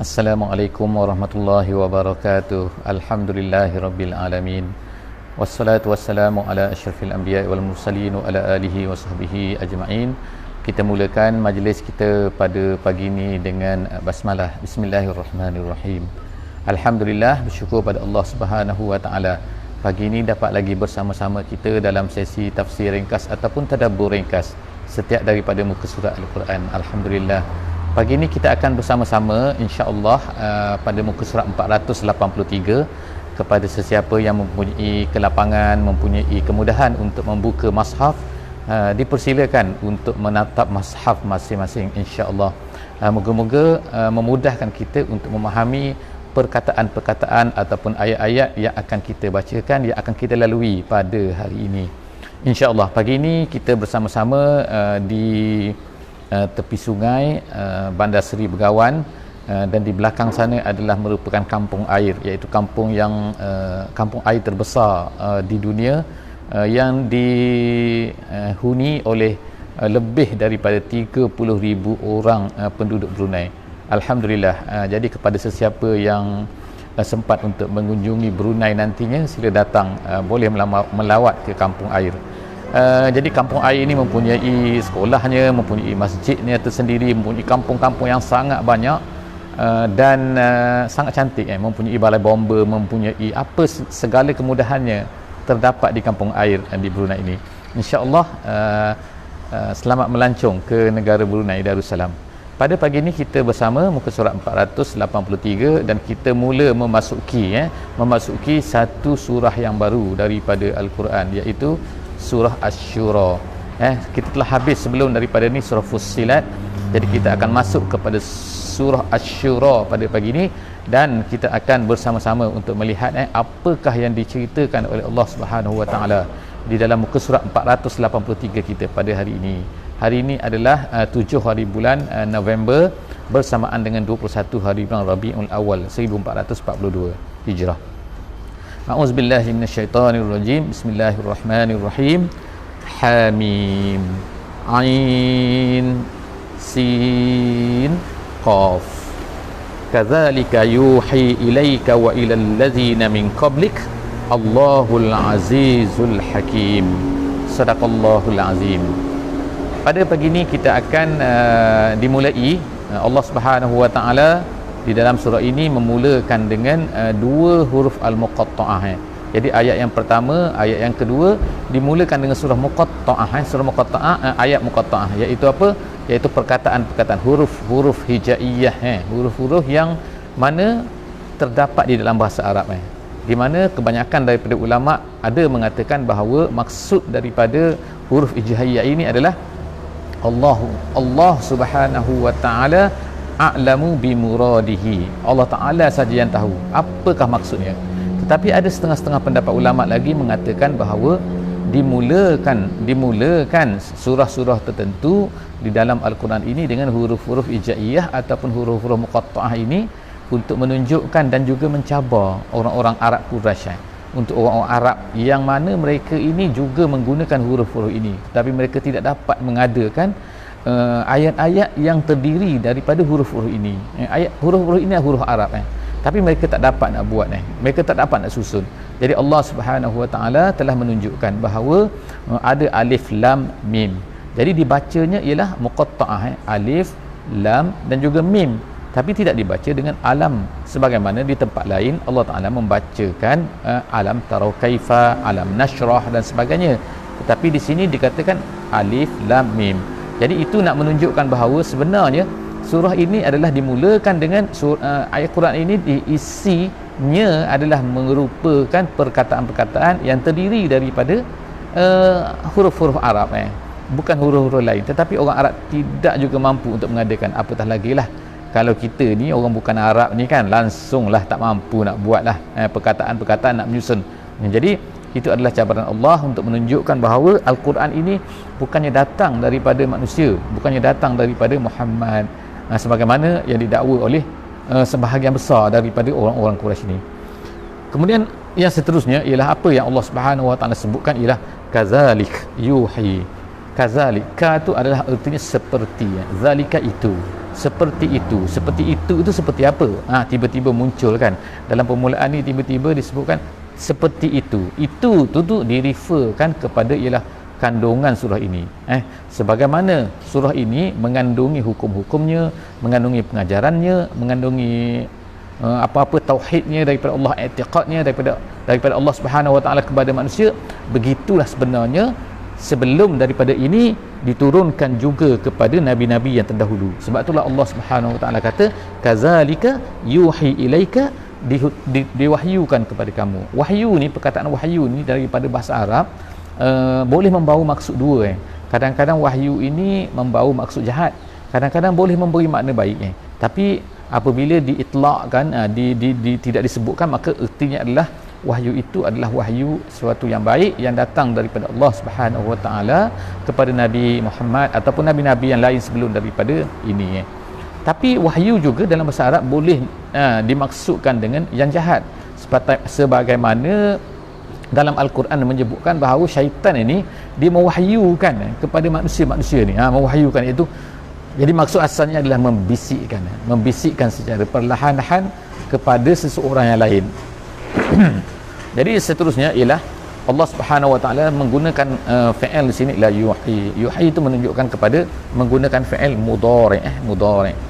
Assalamualaikum warahmatullahi wabarakatuh. Alhamdulillahirabbil alamin. Wassalatu wassalamu ala asyrafil anbiya'i wal mursalin wa ala alihi wa sahbihi ajma'in. Kita mulakan majlis kita pada pagi ini dengan basmalah. Bismillahirrahmanirrahim. Alhamdulillah, bersyukur pada Allah Subhanahu wa taala. Pagi ini dapat lagi bersama-sama kita dalam sesi tafsir ringkas ataupun tadabbur ringkas setiap daripada muka surat Al-Quran. Alhamdulillah. Pagi ini kita akan bersama-sama insya-Allah pada muka surat 483. Kepada sesiapa yang mempunyai kelapangan, mempunyai kemudahan untuk membuka mushaf, dipersilakan untuk menatap mushaf masing-masing insya-Allah. Moga-moga memudahkan kita untuk memahami perkataan-perkataan ataupun ayat-ayat yang akan kita bacakan, yang akan kita lalui pada hari ini. Insya-Allah pagi ini kita bersama-sama di tepi sungai Bandar Seri Begawan, dan di belakang sana adalah merupakan kampung air, iaitu kampung yang kampung air terbesar di dunia, yang dihuni oleh lebih daripada 30,000 orang penduduk Brunei. Alhamdulillah. Jadi kepada sesiapa yang sempat untuk mengunjungi Brunei nantinya, sila datang, boleh melawat ke kampung air. Jadi kampung air ini mempunyai sekolahnya, mempunyai masjidnya tersendiri, mempunyai kampung-kampung yang sangat banyak, dan sangat cantik, mempunyai balai bomba, mempunyai apa segala kemudahannya terdapat di kampung air di Brunei ini. InsyaAllah selamat melancong ke negara Brunei Darussalam. Pada pagi ini kita bersama muka surat 483 dan kita mula memasuki satu surah yang baru daripada Al-Quran, iaitu surah Asy-Syura. Kita telah habis sebelum daripada ni surah Fussilat. Jadi kita akan masuk kepada surah Asy-Syura pada pagi ini, dan kita akan bersama-sama untuk melihat apakah yang diceritakan oleh Allah Subhanahu wa taala di dalam muka surat 483 kita pada hari ini. Hari ini adalah 7 hari bulan November bersamaan dengan 21 hari bulan Rabiul Awal 1442 Hijrah. A'udzubillahi minasyaitonirrajim. Bismillahirrahmanirrahim. Hamim. Ain Sin Qaf. Kadzalika yuhi ilaika wa ilal ladzina min qablik Allahul Azizul Hakim. Sadaqallahul Azim. Pada pagi ini kita akan dimulai. Allah Subhanahu wa taala di dalam surah ini memulakan dengan dua huruf al-muqatta'ah. Jadi ayat yang pertama, ayat yang kedua dimulakan dengan surah muqatta'ah. Surah muqatta'ah, ayat muqatta'ah, iaitu apa? Iaitu perkataan-perkataan, huruf-huruf hijaiyah, huruf-huruf yang mana terdapat di dalam bahasa Arab, di mana kebanyakan daripada ulama ada mengatakan bahawa maksud daripada huruf hijaiyah ini adalah Allah Subhanahu wa taala a'lamu bimuradihi. Allah Ta'ala saja yang tahu apakah maksudnya. Tetapi ada setengah-setengah pendapat ulama lagi mengatakan bahawa dimulakan surah-surah tertentu di dalam Al-Quran ini dengan huruf-huruf hijaiyah ataupun huruf-huruf muqatta'ah ini untuk menunjukkan dan juga mencabar orang-orang Arab Quraisy, untuk orang-orang Arab yang mana mereka ini juga menggunakan huruf-huruf ini, tapi mereka tidak dapat mengadakan ayat-ayat yang terdiri daripada huruf-huruf ini. Ayat huruf-huruf ini adalah huruf Arab, tapi mereka tak dapat nak buat, mereka tak dapat nak susun. Jadi Allah Subhanahu wa taala telah menunjukkan bahawa ada alif lam mim. Jadi dibacanya ialah muqatta'ah, alif lam dan juga mim, tapi tidak dibaca dengan alam sebagaimana di tempat lain Allah Taala membacakan alam tarau kaifa, alam nashrah dan sebagainya. Tetapi di sini dikatakan alif lam mim. Jadi itu nak menunjukkan bahawa sebenarnya surah ini adalah dimulakan dengan ayat Quran ini diisinya adalah merupakan perkataan-perkataan yang terdiri daripada huruf-huruf Arab, bukan huruf-huruf lain. Tetapi orang Arab tidak juga mampu untuk mengadakan, apatah lagi lah kalau kita ni orang bukan Arab ni kan, langsunglah tak mampu nak buatlah perkataan-perkataan nak menyusun. Jadi itu adalah cabaran Allah untuk menunjukkan bahawa Al-Quran ini bukannya datang daripada manusia, bukannya datang daripada Muhammad, sebagaimana yang didakwa oleh sebahagian besar daripada orang-orang Quraisy ini. Kemudian yang seterusnya ialah apa yang Allah Subhanahu wa taala sebutkan, ialah kadzalik yuhi. Kadzalik, ka itu adalah artinya seperti, zalika itu. seperti itu seperti apa? Tiba-tiba muncul kan dalam permulaan ni, tiba-tiba disebutkan seperti itu tu direferkan kepada ialah kandungan surah ini. Sebagaimana surah ini mengandungi hukum-hukumnya, mengandungi pengajarannya, mengandungi apa-apa tauhidnya daripada Allah, i'tiqadnya daripada Allah Subhanahu Wa Taala kepada manusia, begitulah sebenarnya sebelum daripada ini diturunkan juga kepada nabi-nabi yang terdahulu. Sebab itulah Allah Subhanahu Wa Taala kata kazalika yuhi ilaika, diwahyukan kepada kamu. Wahyu ni, perkataan wahyu ni daripada bahasa Arab boleh membawa maksud dua. Kadang-kadang wahyu ini membawa maksud jahat, kadang-kadang boleh memberi makna baik. Tapi apabila diitlaqkan, tidak disebutkan, maka ertinya adalah wahyu itu adalah wahyu sesuatu yang baik yang datang daripada Allah Subhanahu Wa Taala kepada Nabi Muhammad ataupun nabi-nabi yang lain sebelum daripada ini. Tapi wahyu juga dalam bahasa Arab boleh dimaksudkan dengan yang jahat, sebagaimana dalam Al-Quran menyebutkan bahawa syaitan ini dia mewahyukan kepada manusia-manusia ni, mewahyukan itu. Jadi maksud asalnya adalah membisikkan secara perlahan-lahan kepada seseorang yang lain. Jadi seterusnya ialah Allah Subhanahu Wa Taala menggunakan fi'il di sini la yuhi. Yuhi itu menunjukkan kepada menggunakan fi'il mudhari'.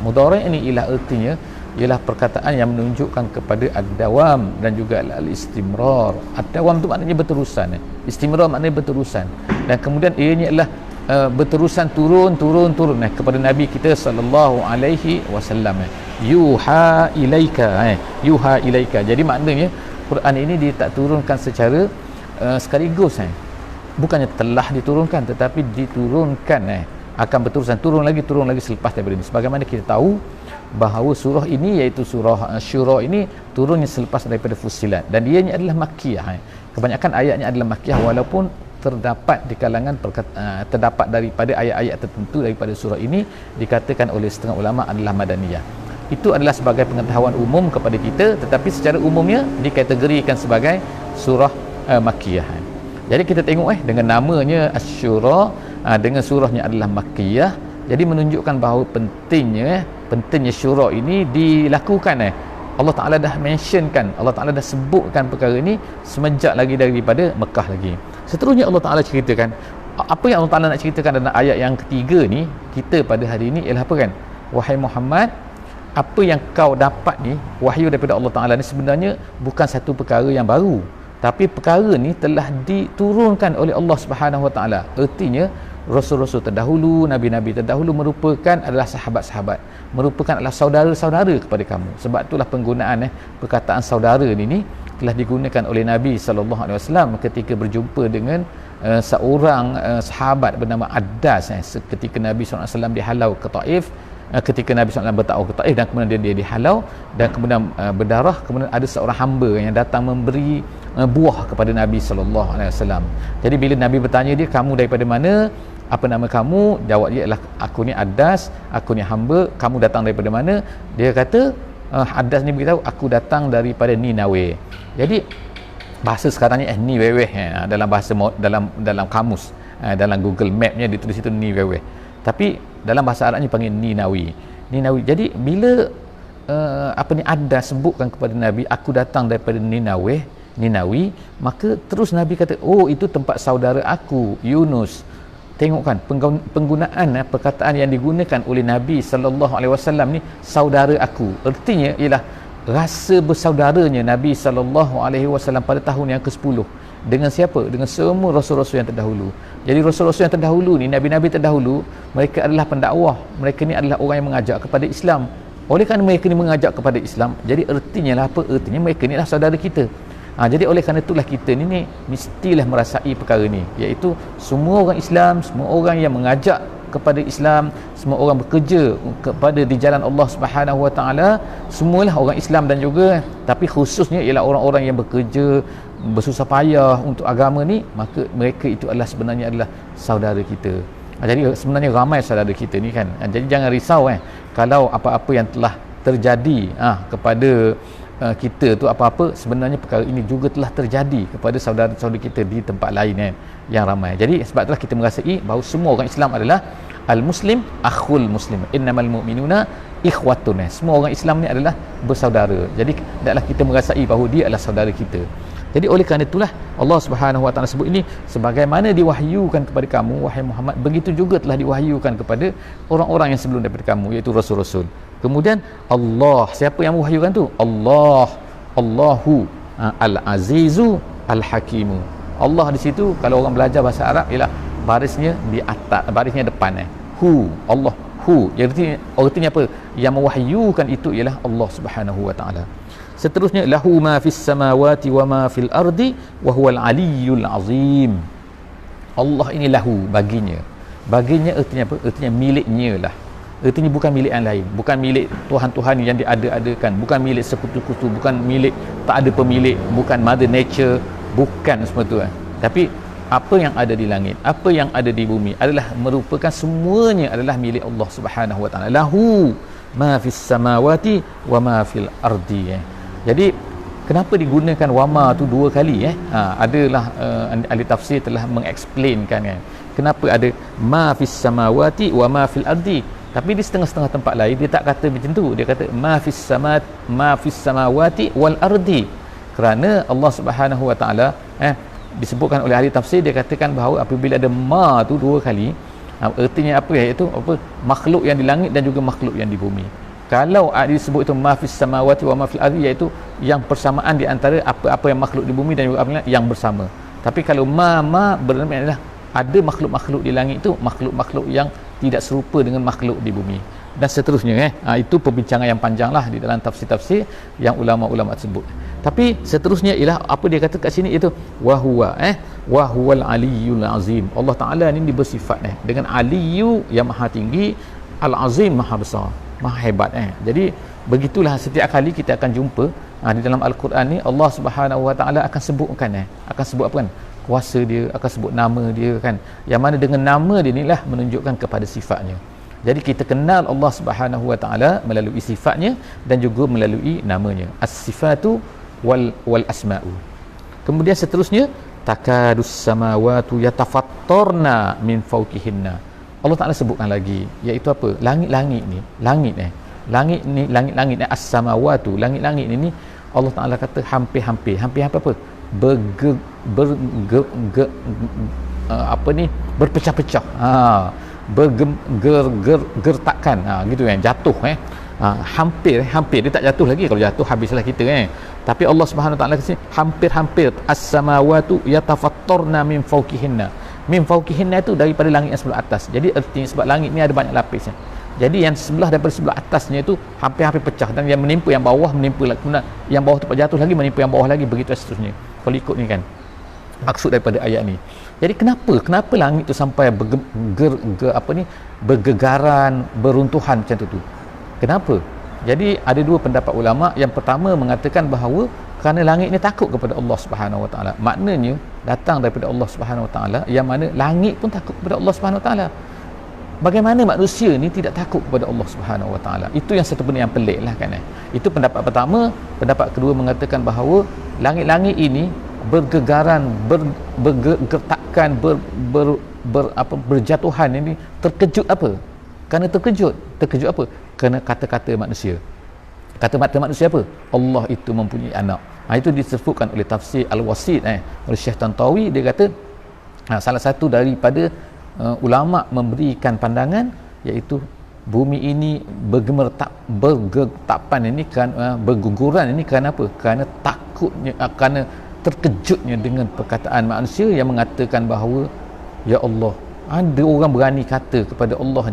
Mudhari' ini ialah artinya ialah perkataan yang menunjukkan kepada ad-dawam dan juga al-istimrar. Ad-dawam tu maknanya berterusan, istimrar maknanya berterusan, dan kemudian ianya adalah berterusan turun kepada Nabi kita sallallahu alaihi wasallam. Yuha ilaika, yuha ilaika. Jadi maknanya Quran ini dia tak turunkan secara sekaligus, bukannya telah diturunkan, tetapi diturunkan akan berterusan, turun lagi selepas daripada ini. Sebagaimana kita tahu bahawa surah ini, iaitu surah Syura ini, turunnya selepas daripada Fussilat, dan ianya adalah makkiyah. Kebanyakan ayatnya adalah makkiyah, walaupun terdapat di kalangan terdapat daripada ayat-ayat tertentu daripada surah ini dikatakan oleh setengah ulama adalah madaniyah. Itu adalah sebagai pengetahuan umum kepada kita, tetapi secara umumnya dikategorikan sebagai surah makkiyah. Jadi kita tengok dengan namanya Asy-Syura, dengan surahnya adalah makkiyah, jadi menunjukkan bahawa pentingnya syura ini dilakukan. Allah Ta'ala dah mentionkan, Allah Ta'ala dah sebutkan perkara ini semenjak lagi daripada Mekah lagi. Seterusnya Allah Ta'ala ceritakan apa yang Allah Ta'ala nak ceritakan dalam ayat yang ketiga ni kita pada hari ini ialah apa kan? Wahai Muhammad, apa yang kau dapat ni, wahyu daripada Allah Ta'ala ni sebenarnya bukan satu perkara yang baru, tapi perkara ni telah diturunkan oleh Allah Subhanahu Wa Ta'ala. Artinya Rasul-Rasul terdahulu, Nabi-Nabi terdahulu merupakan adalah sahabat-sahabat, merupakan adalah saudara-saudara kepada kamu. Sebab itulah penggunaan perkataan saudara ini telah digunakan oleh Nabi SAW ketika berjumpa dengan seorang sahabat bernama Addas. Ketika Nabi SAW dihalau ke Taif, ketika Nabi SAW bertakwaf ke Taif, dan kemudian dia dihalau dan kemudian berdarah, kemudian ada seorang hamba yang datang memberi buah kepada Nabi SAW. Jadi bila Nabi bertanya dia, kamu daripada mana, apa nama kamu? Jawab dia adalah, aku ni Addas, aku ni hamba, kamu datang daripada mana? Dia kata, Addas ni beritahu, aku datang daripada Ninawe. Jadi bahasa sekarang ni Niweweh, dalam bahasa dalam kamus, dalam Google Map-nya ditulis itu Niweweh, tapi dalam bahasa Arabnya panggil Ninawi. Jadi bila Addas sebutkan kepada Nabi, aku datang daripada Ninawi, maka terus Nabi kata, oh itu tempat saudara aku Yunus. Tengok kan penggunaan perkataan yang digunakan oleh Nabi SAW ni, saudara aku. Artinya ialah rasa bersaudaranya Nabi SAW pada tahun yang ke-10 dengan siapa? Dengan semua rasul-rasul yang terdahulu. Jadi rasul-rasul yang terdahulu ni, nabi-nabi terdahulu, mereka adalah pendakwah, mereka ni adalah orang yang mengajak kepada Islam. Oleh kerana mereka ni mengajak kepada Islam, jadi ertinya lah apa? Ertinya mereka ni adalah saudara kita. Jadi oleh kerana itulah kita ni mestilah merasai perkara ni, iaitu semua orang Islam, semua orang yang mengajak kepada Islam, semua orang bekerja kepada di jalan Allah Subhanahu Wa Taala, semualah orang Islam, dan juga tapi khususnya ialah orang-orang yang bekerja bersusah payah untuk agama ni, maka mereka itu adalah sebenarnya adalah saudara kita. Jadi sebenarnya ramai saudara kita ni kan. Jadi jangan risau kalau apa-apa yang telah terjadi kepada kita tu apa-apa, sebenarnya perkara ini juga telah terjadi kepada saudara-saudara kita di tempat lain yang ramai. Jadi sebab itulah kita merasai bahawa semua orang Islam adalah al-muslim akhul muslim, innamal mu'minuna ikhwatun. Semua orang Islam ni adalah bersaudara. Jadi hendaklah kita merasai bahawa dia adalah saudara kita. Jadi oleh kerana itulah Allah Subhanahu Wa Taala sebut ini, sebagaimana diwahyukan kepada kamu wahai Muhammad, begitu juga telah diwahyukan kepada orang-orang yang sebelum daripada kamu, iaitu rasul-rasul. Kemudian Allah, siapa yang mewahyukan tu? Allah, Allahu al-azizu al-hakimu. Allah di situ kalau orang belajar bahasa Arab ialah barisnya di atas, barisnya depan. Hu, Allah, hu. Jadi artinya apa? Yang mewahyukan itu ialah Allah Subhanahu Wa Taala. Seterusnya, lahu ma fis samawati wa ma fil ardi wa huwal aliyyul azim. Allah ini lahu, baginya. Baginya artinya apa? Artinya miliknya lah. Artinya bukan milik yang lain, bukan milik Tuhan-Tuhan yang diada-adakan, bukan milik sekutu-kutu, bukan milik tak ada pemilik, bukan mother nature, bukan semua tu. Tapi apa yang ada di langit, apa yang ada di bumi adalah merupakan semuanya adalah milik Allah Subhanahu Wa Taala. Lahu ma fis samawati wa ma fil ardi. Jadi kenapa digunakan wama tu dua kali? Adalah ahli tafsir telah mengeksplainkan kenapa ada ma fis samawati wa ma fil ardi. Tapi di setengah-setengah tempat lain dia tak kata macam tu. Dia kata ma fis samawati wal ardi. Kerana Allah Subhanahu Wa Taala disebutkan oleh ahli tafsir, dia katakan bahawa apabila ada ma tu dua kali, artinya apa, iaitu apa, makhluk yang di langit dan juga makhluk yang di bumi. Kalau disebut itu ma fis samawati wa ma fil ardi, iaitu yang persamaan di antara apa-apa yang makhluk di bumi dan juga apa yang bersama. Tapi kalau ma bermakna adalah ada makhluk-makhluk di langit itu makhluk-makhluk yang tidak serupa dengan makhluk di bumi, dan seterusnya. Itu perbincangan yang panjang lah di dalam tafsir-tafsir yang ulama-ulama sebut. Tapi seterusnya ialah apa dia kata kat sini, itu wahuwa wahuwal aliyyul azim. Allah Taala ni bersifat dengan aliyu yang maha tinggi, al-azim maha besar, maha hebat. Jadi begitulah setiap kali kita akan jumpa di dalam Al-Quran ni, Allah Subhanahu Wa Taala akan sebutkan akan sebut apa kan, kuasa dia, akan sebut nama dia kan, yang mana dengan nama dia inilah menunjukkan kepada sifatnya. Jadi kita kenal Allah Subhanahu Wa Taala melalui sifatnya dan juga melalui namanya, as-sifatu wal asma'u. Kemudian seterusnya, takadus samawatu yatafattarna min fawqihinna. Allah Taala sebutkan lagi, iaitu apa? Langit-langit ni, langit-langit as-samawatu, langit-langit ini Allah Taala kata hampir apa? Berpecah-pecah, bergertakan, gitu jatuh. Hampir dia tak jatuh lagi. Kalau jatuh habislah kita. Tapi Allah Subhanahu Wa Taala kata hampir as-samawatu yatafattarna min fawqihinna. Min fawqihinna itu daripada langit yang sebelah atas. Jadi artinya sebab langit ni ada banyak lapisnya. Jadi yang sebelah daripada sebelah atasnya itu hampir pecah, dan yang menimpa yang bawah, kemudian yang bawah tu jatuh lagi, menimpa yang bawah lagi, begitu seterusnya. Kalau ikut ni kan maksud daripada ayat ni. Jadi kenapa langit tu sampai bergegaran, beruntuhan macam tu? Kenapa? Jadi ada dua pendapat ulama. Yang pertama mengatakan bahawa kerana langit ni takut kepada Allah Subhanahu Wa Taala. Maknanya datang daripada Allah Subhanahu Wa Taala, yang mana langit pun takut kepada Allah Subhanahu Wa Taala. Bagaimana manusia ni tidak takut kepada Allah Subhanahu Wa Taala? Itu yang satu benda yang pelik lah kan. Itu pendapat pertama. Pendapat kedua mengatakan bahawa langit-langit ini bergegaran, bergertakan, berjatuhan ini terkejut apa? Kerana terkejut apa? Kerana kata-kata manusia. Kata-kata manusia apa? Allah itu mempunyai anak. Itu disebutkan oleh tafsir Al-Wasit oleh Syekh Tantawi. Dia kata salah satu daripada ulama memberikan pandangan, iaitu bumi ini bergetapan ini kan, berguguran ini kerana apa? Kerana takutnya, kerana terkejutnya dengan perkataan manusia yang mengatakan bahawa ya Allah, ada orang berani kata kepada Allah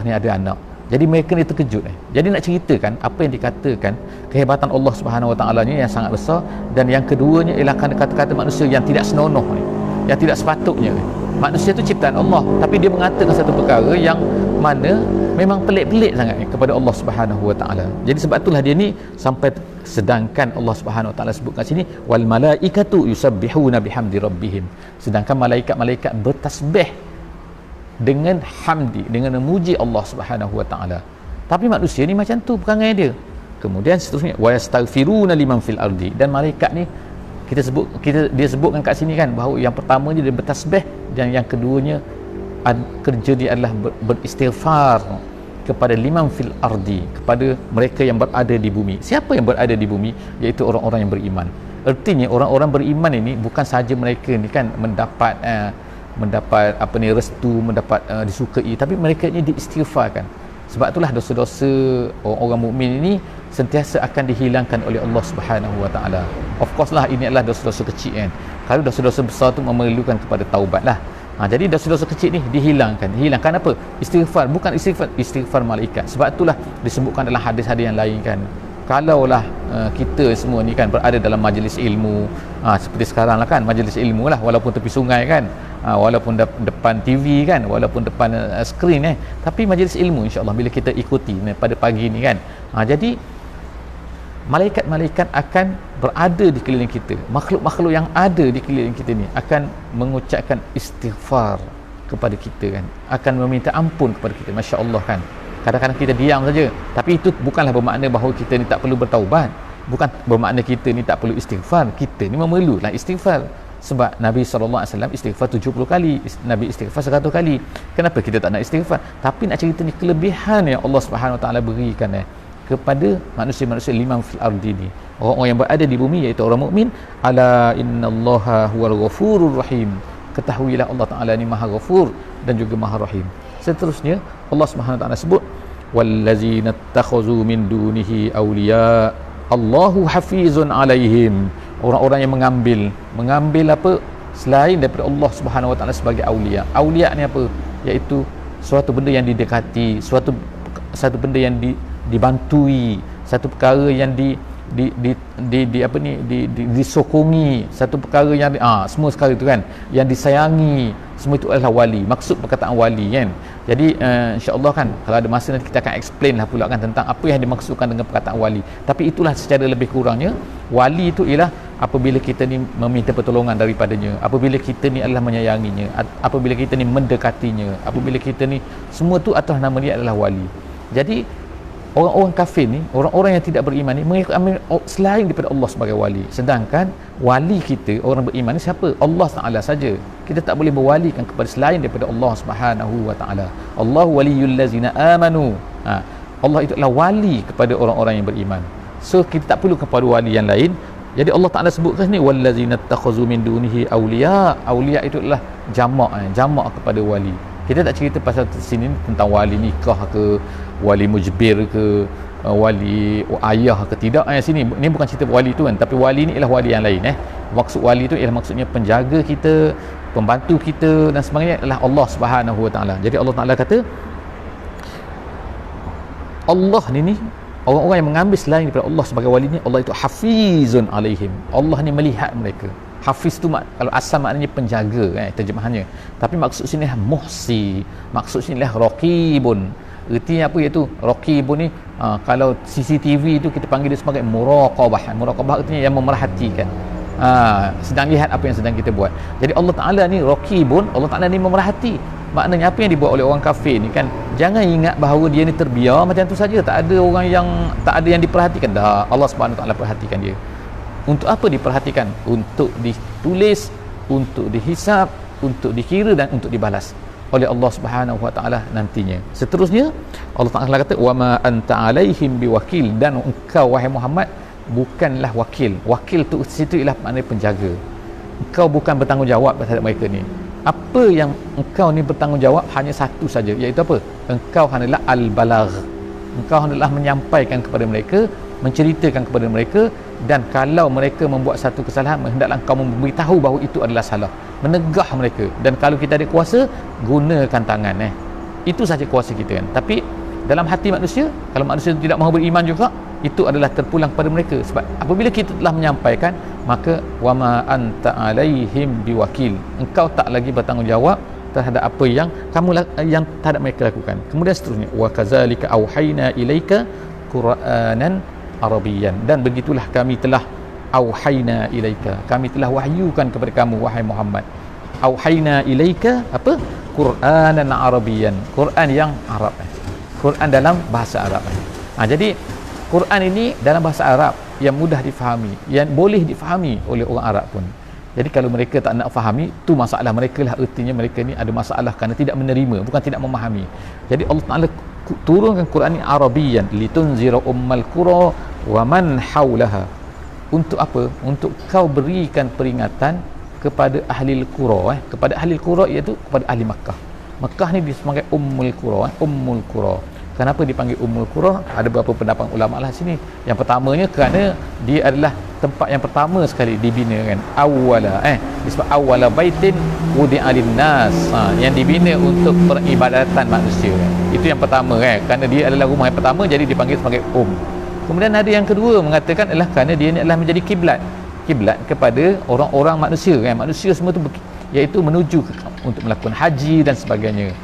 ni ada anak. Jadi mereka ni terkejut. Jadi nak ceritakan apa yang dikatakan, kehebatan Allah Subhanahu Wa Taala ni yang sangat besar, dan yang keduanya ialah kata-kata manusia yang tidak senonoh ni, yang tidak sepatutnya. Manusia tu ciptaan Allah, tapi dia mengatakan satu perkara yang mana memang pelik-pelik sangat kepada Allah Subhanahu Wa Taala. Jadi sebab itulah dia ni sampai, sedangkan Allah Subhanahu Wa Taala sebut kat sini wal malaikatu yusabbihuna bihamdi rabbihim, sedangkan malaikat-malaikat bertasbih dengan hamdi, dengan memuji Allah Subhanahu Wa Taala. Tapi manusia ni macam tu perangai dia. Kemudian seterusnya wa yastaghfiruna liman fil ardi, dan malaikat ni dia sebutkan kat sini kan bahawa yang pertamanya dia bertasbih, dan yang keduanya kerja dia adalah beristighfar kepada liman fil ardi, kepada mereka yang berada di bumi. Siapa yang berada di bumi? Iaitu orang-orang yang beriman. Artinya orang-orang beriman ini bukan sahaja mereka ni kan mendapat restu, mendapat disukai, tapi mereka ini diistighfarkan. Sebab itulah dosa-dosa orang-orang mukmin ini sentiasa akan dihilangkan oleh Allah Subhanahu Wa Taala. Of course lah, ini adalah dosa-dosa kecil kan. Kalau dosa-dosa besar tu memerlukan kepada taubat lah. Jadi dosa-dosa kecil ni dihilangkan apa? Istighfar, bukan istighfar malaikat. Sebab itulah disebutkan dalam hadis-hadis yang lain kan, kalaulah kita semua ni kan berada dalam majlis ilmu, seperti sekarang lah kan, majlis ilmu lah, walaupun tepi sungai kan, walaupun depan TV kan, walaupun depan skrin tapi majlis ilmu insya-Allah bila kita ikuti pada pagi ni kan. Jadi malaikat-malaikat akan berada di keliling kita, makhluk-makhluk yang ada di keliling kita ni akan mengucapkan istighfar kepada kita kan, akan meminta ampun kepada kita. Masya-Allah kan. Kadang-kadang kita diam saja, tapi itu bukanlah bermakna bahawa kita ni tak perlu bertaubat, bukan bermakna kita ni tak perlu istighfar. Kita ni memerlulah istighfar, sebab Nabi SAW istighfar 70 kali, Nabi istighfar 100 kali. Kenapa kita tak nak istighfar? Tapi nak cerita ni kelebihan yang Allah Subhanahu Wa Taala berikan kepada manusia-manusia liman fil ardi ni, orang-orang yang berada di bumi, iaitu orang mukmin. Ala innallaha huwal ghafurur rahim, ketahuilah Allah Taala ni Maha Ghafur dan juga Maha Rahim. Seterusnya Allah Subhanahu Wa Taala sebut wallazina takhazu min dunihi awliya Allahu hafizun alaihim, orang-orang yang mengambil apa selain daripada Allah Subhanahu Wa Taala sebagai aulia. Aulia ni apa? Iaitu suatu benda yang didekati, satu benda yang dibantui, satu perkara yang disokongi, satu perkara yang semua sekali itu kan, yang disayangi, semua itu adalah wali. Maksud perkataan wali kan. Jadi insya-Allah kan kalau ada masa nanti kita akan explain lah pula kan tentang apa yang dimaksudkan dengan perkataan wali. Tapi itulah secara lebih kurangnya wali itu ialah apabila kita ni meminta pertolongan daripadanya, apabila kita ni adalah menyayanginya, apabila kita ni mendekatinya, apabila kita ni, semua tu atas nama dia adalah wali. Jadi orang-orang kafir ni, orang-orang yang tidak beriman ni, mereka ambil selain daripada Allah sebagai wali. Sedangkan wali kita, orang beriman ni siapa? Allah Ta'ala saja. Kita tak boleh berwalikan kepada selain daripada Allah Subhanahu Wa Ta'ala. Allahu waliyul ladzina amanu. Allah itu adalah wali kepada orang-orang yang beriman. So kita tak perlu kepada wali yang lain. Jadi Allah Ta'ala sebutkan ni wallazina takhazu min dunihi awliya. Awliya itu adalah jamak kepada wali. Kita tak cerita pasal sini tentang wali nikah ke, wali mujbir ke, wali ayah ke, tidak. Sini ni bukan cerita wali tu kan, tapi wali ni ialah wali yang lain. Maksud wali tu ialah maksudnya penjaga kita, pembantu kita dan sebagainya adalah Allah Subhanahu Wa Taala. Jadi Allah Taala kata Allah ni orang-orang yang mengambil selain daripada Allah sebagai wali ni, Allah itu hafizun alaihim. Allah ni melihat mereka. Hafiz tu kalau asal maknanya penjaga terjemahannya, tapi maksud sini muhsi, maksud sini lah raqibun. Ertinya apa iaitu raqibun ni, kalau CCTV tu kita panggil dia sebagai muraqabah. Muraqabah artinya yang memerhatikan, sedang lihat apa yang sedang kita buat. Jadi Allah Ta'ala ni raqibun, Allah Ta'ala ni memerhati. Maknanya apa yang dibuat oleh orang kafir ni kan, jangan ingat bahawa dia ni terbiar macam tu saja, tak ada yang diperhatikan. Dah, Allah Subhanahu Wa Ta'ala perhatikan dia. Untuk apa diperhatikan? Untuk ditulis, untuk dihisap, untuk dikira dan untuk dibalas oleh Allah Subhanahu Wa Taala nantinya. Seterusnya Allah Taala kata wa ma anta alaihim biwakil, dan engkau wahai Muhammad bukanlah wakil. Wakil tu situ ialah makna penjaga. Engkau bukan bertanggungjawab terhadap mereka ni. Apa yang engkau ni bertanggungjawab hanya satu saja, iaitu apa? Engkau hanyalah al-balagh. Engkau hanyalah menyampaikan kepada mereka, menceritakan kepada mereka, dan kalau mereka membuat satu kesalahan, hendaklah engkau memberitahu bahawa itu adalah salah, menegah mereka. Dan kalau kita ada kuasa, gunakan tangan. Itu saja kuasa kita kan. Tapi dalam hati manusia, kalau manusia tidak mahu beriman juga, itu adalah terpulang pada mereka. Sebab apabila kita telah menyampaikan, maka wama anta alaihim biwakil, engkau tak lagi bertanggungjawab terhadap apa yang yang terhadap mereka lakukan. Kemudian seterusnya wa kadzalika auhayna ilaika qur'anan arabiyyan, dan begitulah kami telah auhayna ilaika, kami telah wahyukan kepada kamu wahai Muhammad. Auhayna ilaika apa? Qur'anan arabiyyan, Quran yang Arab, Quran dalam bahasa Arab. Jadi Quran ini dalam bahasa Arab yang mudah difahami, yang boleh difahami oleh orang Arab pun. Jadi kalau mereka tak nak fahami, tu masalah mereka lah, ertinya mereka ni ada masalah kerana tidak menerima, bukan tidak memahami. Jadi Allah Ta'ala turunkan Quran ini Arabiyan litunzira ummal qura wa man haulaha. Untuk apa? Untuk kau berikan peringatan kepada ahli qura, kepada ahli qura, iaitu kepada ahli Makkah. Makkah ni dipanggil Ummul Qura, Ummul Qura. Kenapa dipanggil Ummul Qura? Ada beberapa pendapat ulama lah sini. Yang pertamanya kerana dia adalah tempat yang pertama sekali dibina kan. Awwala disebut awwala baitin wudi'a lin-nas. Yang dibina untuk peribadatan manusia kan. Itu yang pertama kan. Kerana dia adalah rumah yang pertama, jadi dipanggil sebagai Kemudian ada yang kedua mengatakan adalah kerana dia ni adalah menjadi kiblat kepada orang-orang manusia kan. Manusia semua tu iaitu menuju untuk melakukan haji dan sebagainya.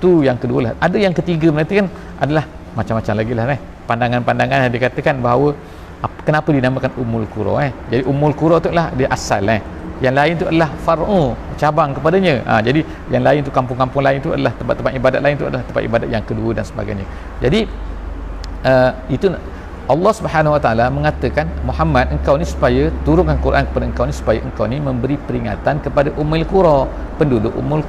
Tu yang kedua lah. Ada yang ketiga mengatakan adalah macam-macam lagi lah pandangan-pandangan yang dikatakan bahawa kenapa dinamakan Ummul Qura Jadi Ummul Qura tu adalah dia asal yang lain tu adalah far'u, cabang kepadanya. Jadi yang lain tu, kampung-kampung lain tu adalah tempat-tempat ibadat lain tu adalah tempat ibadat yang kedua dan sebagainya. Jadi itu Allah Subhanahu Wa Taala mengatakan, Muhammad, engkau ni supaya turunkan Quran kepada engkau ni supaya engkau ni memberi peringatan kepada Ummul Qura, penduduk Ummul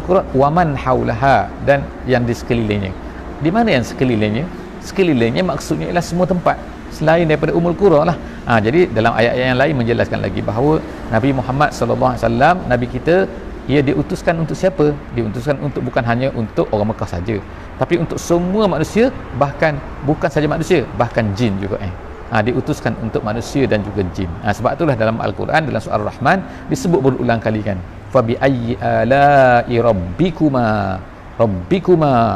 Qura wa man haulaha, dan yang di sekelilingnya. Di mana yang sekelilingnya? Sekelilingnya maksudnya ialah semua tempat selain daripada Ummul Qura lah. Jadi dalam ayat-ayat yang lain menjelaskan lagi bahawa Nabi Muhammad sallallahu alaihi wasallam, Nabi kita, ia diutuskan untuk siapa? Diutuskan untuk bukan hanya untuk orang Mekah saja, tapi untuk semua manusia, bahkan bukan saja manusia, bahkan jin juga diutuskan untuk manusia dan juga jin. Sebab itulah dalam Al-Quran, dalam surah Ar-Rahman disebut berulang kali kan, fa bi ayyi ala'i rabbikuma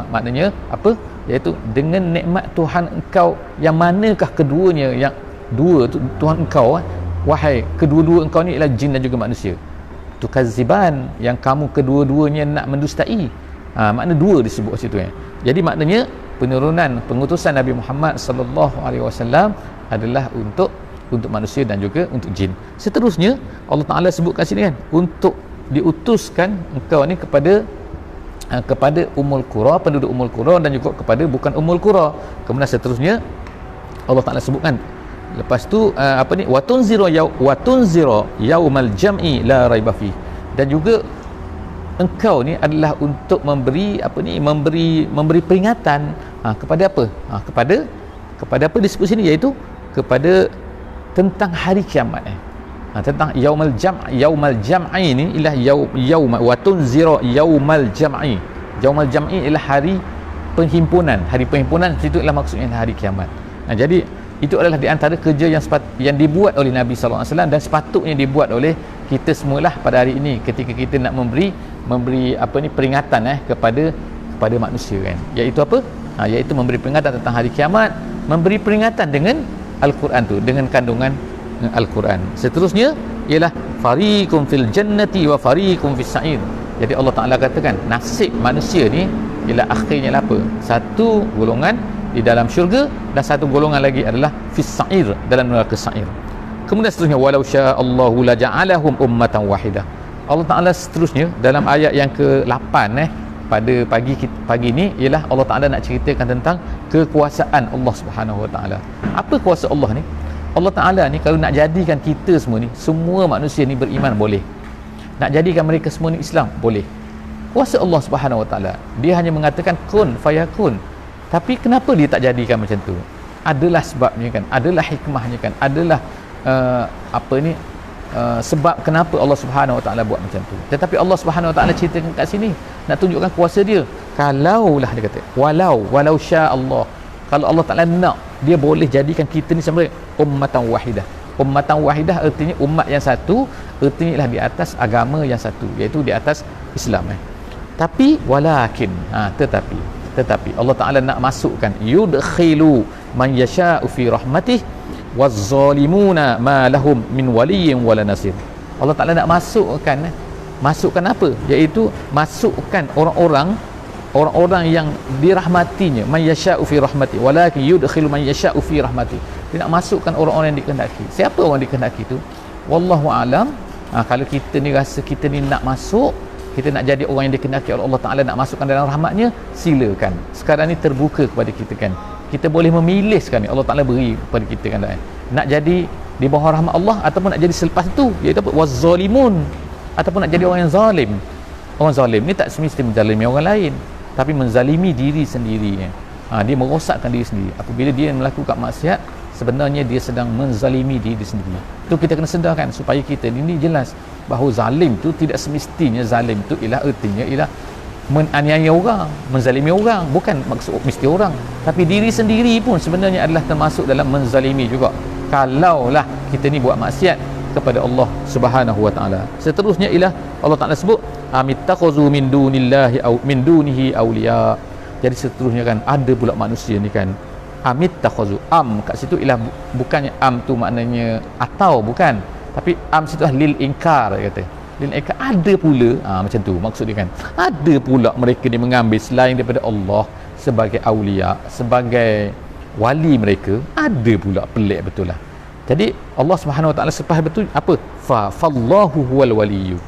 maknanya apa? Iaitu dengan nikmat Tuhan engkau yang manakah keduanya, yang dua tu Tuhan engkau wahai kedua-dua engkau ni ialah jin dan juga manusia. Tukaziban, yang kamu kedua-duanya nak mendustai. Makna dua disebut situ Jadi maknanya pengutusan Nabi Muhammad sallallahu alaihi wasallam adalah untuk manusia dan juga untuk jin. Seterusnya Allah Taala sebutkan sini kan, untuk diutuskan engkau ni kepada Ummul Qura, penduduk Ummul Qura, dan juga kepada bukan Ummul Qura. Kemudian seterusnya Allah Taala sebutkan lepas tu watunzira yaumal jam'i la raiba fi, dan juga engkau ni adalah untuk memberi peringatan kepada apa? Kepada apa disebut sini, iaitu kepada tentang hari kiamat tentang yaumal jam'i ni ialah watunzira yaumal jam'i ialah hari penghimpunan itu ialah maksudnya hari kiamat. Jadi itu adalah di antara kerja yang dibuat oleh Nabi sallallahu alaihi wasallam dan sepatutnya dibuat oleh kita semualah pada hari ini ketika kita nak memberi peringatan kepada manusia kan. Iaitu apa? Iaitu memberi peringatan tentang hari kiamat, memberi peringatan dengan Al-Quran tu, dengan kandungan Al-Quran. Seterusnya ialah fariqum fil jannati wa fariqum fis sa'ir. Jadi Allah Taala katakan nasib manusia ni ialah akhirnya apa? Satu golongan di dalam syurga dan satu golongan lagi adalah fis sa'ir, dalam neraka sa'ir. Kemudian seterusnya walau sya'allahu la ja'alahum ummatan wahidah. Allah Taala seterusnya dalam ayat yang ke-8 pada pagi ni ialah Allah Taala nak ceritakan tentang kekuasaan Allah Subhanahu Wa Taala. Apa kuasa Allah ni? Allah Taala ni kalau nak jadikan kita semua ni, semua manusia ni beriman, boleh. Nak jadikan mereka semua ni Islam, boleh. Kuasa Allah Subhanahu Wa Taala, dia hanya mengatakan kun fayakun. Tapi kenapa dia tak jadikan macam tu? Adalah sebabnya kan, adalah hikmahnya kan, adalah sebab kenapa Allah Subhanahu Wa Taala buat macam tu. Tetapi Allah Subhanahu Wa Taala ceritakan kat sini nak tunjukkan kuasa dia. Kalaulah dia kata, walau sya Allah, kalau Allah Taala nak, dia boleh jadikan kita ni sebagai ummatan wahidah. Ummatan wahidah artinya umat yang satu, artinya ialah di atas agama yang satu, iaitu di atas Islam. Tapi walakin, tetapi Allah Taala nak masukkan yudkhilu man yasha'u fi rahmatih waz-zalimuna ma lahum min waliyyin wala nasir. Allah Taala nak masukkan apa? Iaitu masukkan orang-orang yang dirahmatinya, man yasha'u fi rahmatih, walakin yudkhilu man yasha'u fi rahmatih. Dia nak masukkan orang-orang yang dikehendaki. Siapa orang dikehendaki tu? Wallahu alam. Kalau kita ni rasa kita ni nak masuk, kita nak jadi orang yang dikehendaki oleh Allah Taala, nak masukkan dalam rahmatnya, silakan. Sekarang ni terbuka kepada kita kan. kita boleh memilih sekarang ni. Allah Ta'ala beri kepada kita kan, nak jadi di bawah rahmat Allah ataupun nak jadi selepas itu, iaitu apa? Wazzalimun, ataupun nak jadi orang yang zalim. Orang zalim ni tak semestinya menzalimi orang lain, tapi menzalimi diri sendiri. Dia merosakkan diri sendiri. Apabila dia melakukan maksiat, sebenarnya dia sedang menzalimi diri sendiri. Itu kita kena sedarkan supaya kita ini jelas bahawa zalim tu tidak semestinya zalim tu ialah ertinya ialah menganiaya orang, menzalimi orang, bukan maksud mesti orang, tapi diri sendiri pun sebenarnya adalah termasuk dalam menzalimi juga kalaulah kita ni buat maksiat kepada Allah Subhanahu wa taala. Seterusnya ialah Allah Taala sebut amittakhadhu min dunillahi aw min dunihi awliya. Jadi seterusnya kan ada pula manusia ni kan amittakhadhu, kat situ ialah bukannya tu maknanya atau, bukan, tapi situ lil inkar, dia kata lil inkar, ada pula macam tu maksud dia kan, ada pula mereka ni mengambil selain daripada Allah sebagai awliya, sebagai wali mereka, ada pula. Pelik betul lah. Jadi Allah Subhanahu wa taala sepah betul apa? Fallahu huwal waliyyu.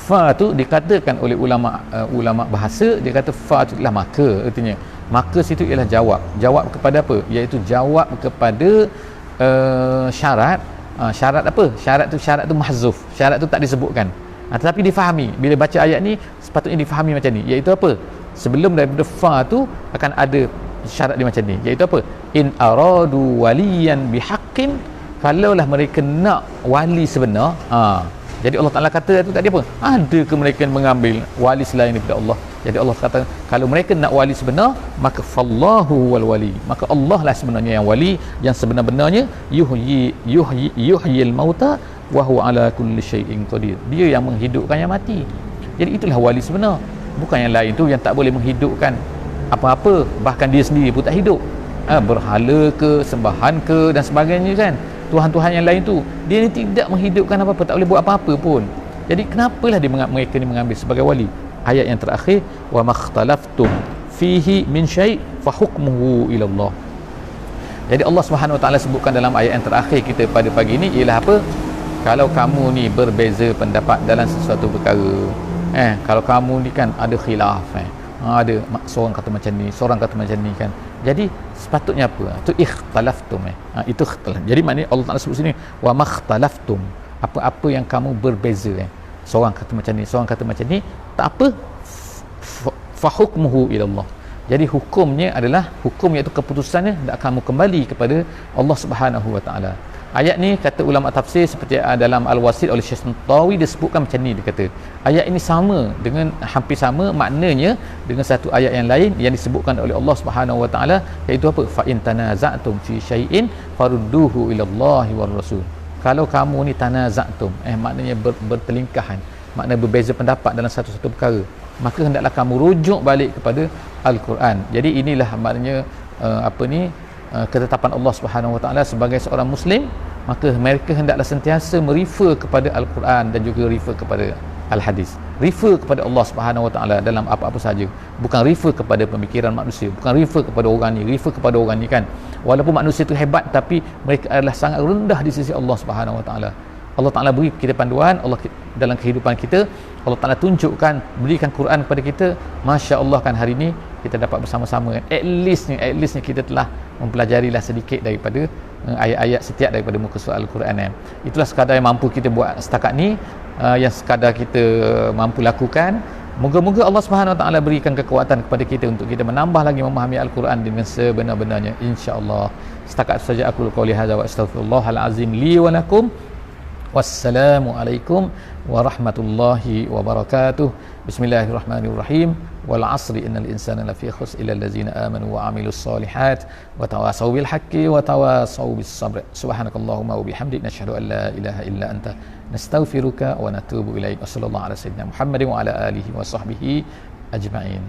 Fa tu dikatakan oleh ulama bahasa, dia kata fa tu ialah maka, artinya maka situ ialah jawab kepada apa? Iaitu jawab kepada syarat. Syarat apa? Syarat tu mahzuf, syarat tu tak disebutkan, tetapi difahami. Bila baca ayat ni sepatutnya difahami macam ni, iaitu apa? Sebelum daripada fa tu akan ada syarat dia macam ni, iaitu apa? In aradu waliyan bihaqqin, kalaulah mereka nak wali sebenar. Jadi Allah Ta'ala kata tu tadi apa? Ada ke mereka mengambil wali selain daripada Allah? Jadi Allah kata kalau mereka nak wali sebenar, maka fallahu wal wali, maka Allah lah sebenarnya yang wali, yang sebenar-benarnya yuhyil mauta wa huwa ala kulli syai'in qadir. Dia yang menghidupkan yang mati. Jadi itulah wali sebenar, bukan yang lain tu yang tak boleh menghidupkan apa-apa, bahkan dia sendiri pun tak hidup. Berhala ke, sembahan ke dan sebagainya kan, Tuhan-Tuhan yang lain tu, dia ni tidak menghidupkan apa-apa, tak boleh buat apa-apa pun. Jadi kenapalah mereka ni mengambil sebagai wali? Ayat yang terakhir, wa makhtalaftum fihi min syai' fa hukmuhu ila Allah. Jadi Allah Subhanahu wa taala sebutkan dalam ayat yang terakhir kita pada pagi ni ialah apa? Kalau kamu ni berbeza pendapat dalam sesuatu perkara, kalau kamu ni kan ada khilaf, ada seorang kata macam ni, seorang kata macam ni kan, jadi sepatutnya apa? Itu ikhtalaftum, itu ikhtilaf. Jadi maknanya Allah Taala sebut sini wa makhtalaftum, apa-apa yang kamu berbeza, seorang kata macam ni, seorang kata macam ni, tak apa, fa hukmuhu ila Allah. Jadi hukumnya adalah hukum, iaitu keputusannya dak kamu kembali kepada Allah Subhanahu wa taala. Ayat ni kata ulama tafsir seperti dalam Al-Wasit oleh Syekh Tawi, dia sebutkan macam ni, dia kata ayat ini sama dengan, hampir sama maknanya dengan satu ayat yang lain yang disebutkan oleh Allah Subhanahu wa taala, iaitu apa? Fa in tanaza'tum fi syai'in farudduhu ila Allahi war Rasul. Kalau kamu ni tanaza'tum, maknanya bertelingkahan, maknanya berbeza pendapat dalam satu-satu perkara, maka hendaklah kamu rujuk balik kepada Al-Quran. Jadi inilah maknanya ketetapan Allah Subhanahu wa taala sebagai seorang muslim, maka mereka hendaklah sentiasa merefer kepada Al-Quran dan juga refer kepada Al-Hadis, refer kepada Allah Subhanahu wa taala dalam apa-apa saja, bukan refer kepada pemikiran manusia, bukan refer kepada orang ni, refer kepada orang ni kan. Walaupun manusia itu hebat, tapi mereka adalah sangat rendah di sisi Allah Subhanahu wa taala. Allah Ta'ala beri kita panduan, Allah dalam kehidupan kita, Allah Ta'ala tunjukkan, berikan Quran kepada kita. Masya Allah kan, hari ni kita dapat bersama-sama kan, at least ni kita telah mempelajarilah sedikit daripada ayat-ayat setiap daripada muka surat Al-Quran. Itulah sekadar yang mampu kita buat setakat ni, yang sekadar kita mampu lakukan. Moga-moga Allah Subhanahu Wa Taala berikan kekuatan kepada kita untuk kita menambah lagi memahami Al-Quran dengan sebenar-benarnya, insya-Allah. Setakat saja aku qauli hadza wa astaghfirullahal azim li wa lakum. Wassalamualaikum warahmatullahi wabarakatuh. Bismillahirrahmanirrahim. Wal 'asri innal insana lafi khusr illa allazina amanu wa 'amilus solihat wa tawasaw bil haqqi wa tawasaw bis sabr. Subhanakallahumma wa bihamdika nashhadu an la ilaha illa anta nastaghfiruka wa natubu ilaik. Wassallallahu ala sayyidina Muhammadin wa ala alihi wa sahbihi ajma'in.